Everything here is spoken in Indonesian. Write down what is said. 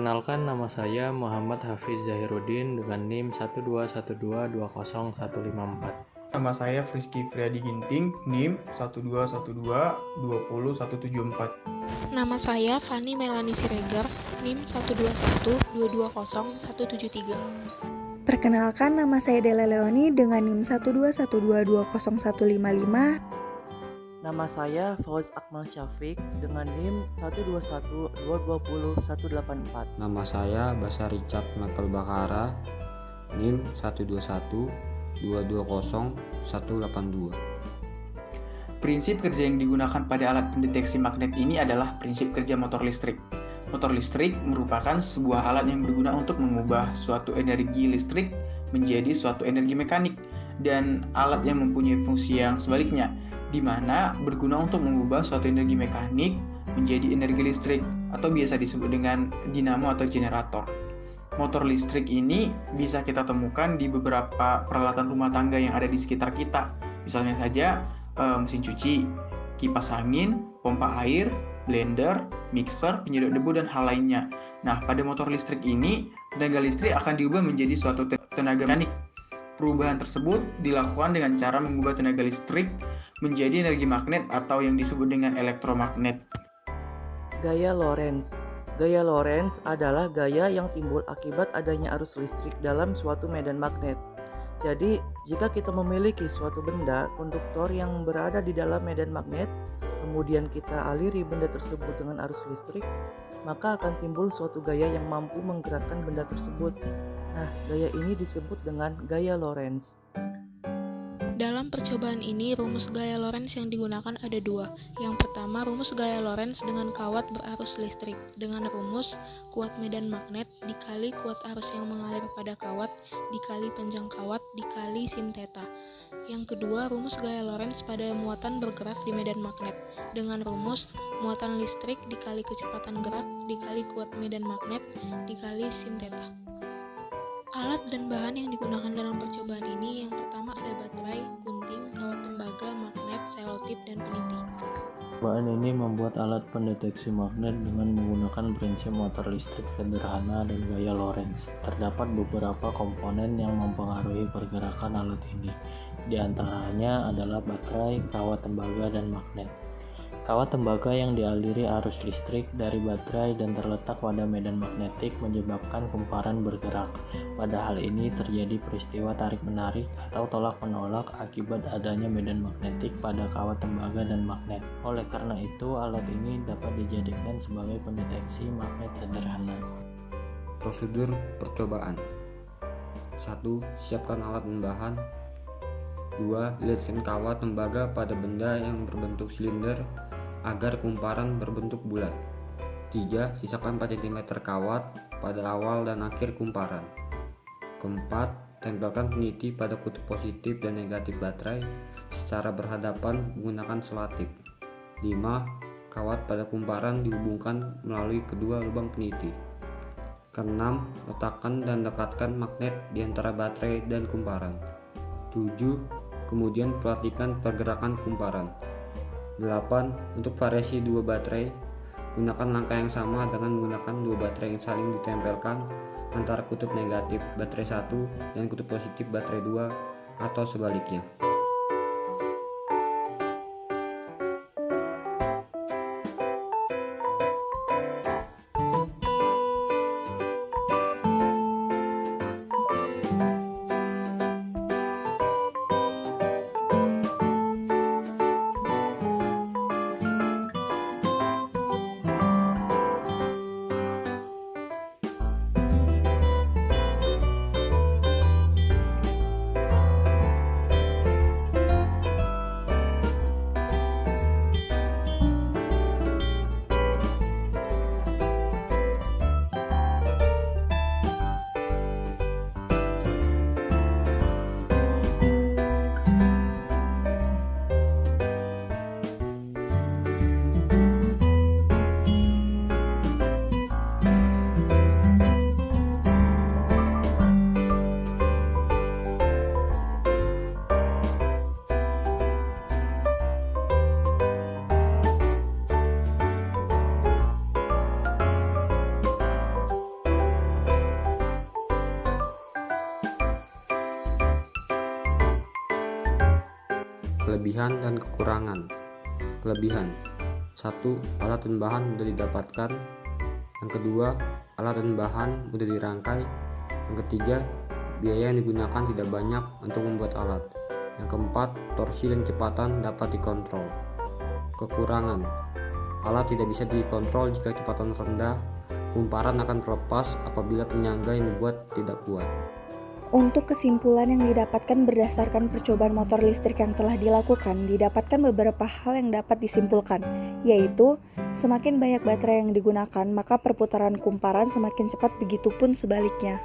Perkenalkan, nama saya Muhammad Hafiz Zahiruddin dengan NIM 121220154. Nama saya Frizky Friadi Ginting, NIM 12122020174. Nama saya Fani Melani Siregar, NIM 121220173. Perkenalkan, nama saya Della Leoni dengan NIM 121220155. Nama saya Fauzi Akmal Syafiq dengan NIM 121220184. Nama saya Basar Richard Michael Bakara, NIM 121220182. Prinsip kerja yang digunakan pada alat pendeteksi magnet ini adalah prinsip kerja motor listrik. Motor listrik merupakan sebuah alat yang berguna untuk mengubah suatu energi listrik menjadi suatu energi mekanik, dan alat yang mempunyai fungsi yang sebaliknya, di mana berguna untuk mengubah suatu energi mekanik menjadi energi listrik atau biasa disebut dengan dinamo atau generator. Motor listrik ini bisa kita temukan di beberapa peralatan rumah tangga yang ada di sekitar kita. Misalnya saja mesin cuci, kipas angin, pompa air, blender, mixer, penyedot debu, dan hal lainnya. Nah, pada motor listrik ini, tenaga listrik akan diubah menjadi suatu tenaga mekanik. Perubahan tersebut dilakukan dengan cara mengubah tenaga listrik menjadi energi magnet atau yang disebut dengan elektromagnet. Gaya Lorentz. Gaya Lorentz adalah gaya yang timbul akibat adanya arus listrik dalam suatu medan magnet. Jadi, jika kita memiliki suatu benda konduktor yang berada di dalam medan magnet, kemudian kita aliri benda tersebut dengan arus listrik, maka akan timbul suatu gaya yang mampu menggerakkan benda tersebut. Nah, gaya ini disebut dengan gaya Lorentz. Dalam percobaan ini, rumus gaya Lorentz yang digunakan ada dua. Yang pertama, rumus gaya Lorentz dengan kawat berarus listrik, dengan rumus kuat medan magnet dikali kuat arus yang mengalir pada kawat dikali panjang kawat dikali sin theta. Yang kedua, rumus gaya Lorentz pada muatan bergerak di medan magnet, dengan rumus muatan listrik dikali kecepatan gerak dikali kuat medan magnet dikali sin theta. Alat dan bahan yang digunakan dalam percobaan ini, yang pertama ada baterai, gunting, kawat tembaga, magnet, selotip, dan peniti. Percobaan ini membuat alat pendeteksi magnet dengan menggunakan prinsip motor listrik sederhana dan gaya Lorentz. Terdapat beberapa komponen yang mempengaruhi pergerakan alat ini. Di antaranya adalah baterai, kawat tembaga, dan magnet. Kawat tembaga yang dialiri arus listrik dari baterai dan terletak pada medan magnetik menyebabkan kumparan bergerak. Pada hal ini terjadi peristiwa tarik-menarik atau tolak-menolak akibat adanya medan magnetik pada kawat tembaga dan magnet. Oleh karena itu, alat ini dapat dijadikan sebagai pendeteksi magnet sederhana. Prosedur percobaan. 1. Siapkan alat dan bahan. 2. Lihatkan kawat tembaga pada benda yang berbentuk silinder agar kumparan berbentuk bulat. 3. Sisakan 4 cm kawat pada awal dan akhir kumparan. Keempat, tempelkan peniti pada kutub positif dan negatif baterai secara berhadapan menggunakan selotip. 5. Kawat pada kumparan dihubungkan melalui kedua lubang peniti. Keenam, letakkan dan dekatkan magnet di antara baterai dan kumparan. 7. Kemudian perhatikan pergerakan kumparan. 8. Untuk variasi dua baterai, gunakan langkah yang sama dengan menggunakan dua baterai yang saling ditempelkan antara kutub negatif baterai 1 dan kutub positif baterai 2 atau sebaliknya. Kelebihan dan kekurangan. Kelebihan: 1. Alat dan bahan mudah didapatkan. Yang kedua, alat dan bahan mudah dirangkai. Yang ketiga, biaya yang digunakan tidak banyak untuk membuat alat. Yang keempat, torsi dan kecepatan dapat dikontrol. Kekurangan: alat tidak bisa dikontrol jika kecepatan rendah. Kumparan akan terlepas apabila penyangga yang dibuat tidak kuat. Untuk kesimpulan yang didapatkan berdasarkan percobaan motor listrik yang telah dilakukan, didapatkan beberapa hal yang dapat disimpulkan, yaitu semakin banyak baterai yang digunakan, maka perputaran kumparan semakin cepat, begitupun sebaliknya.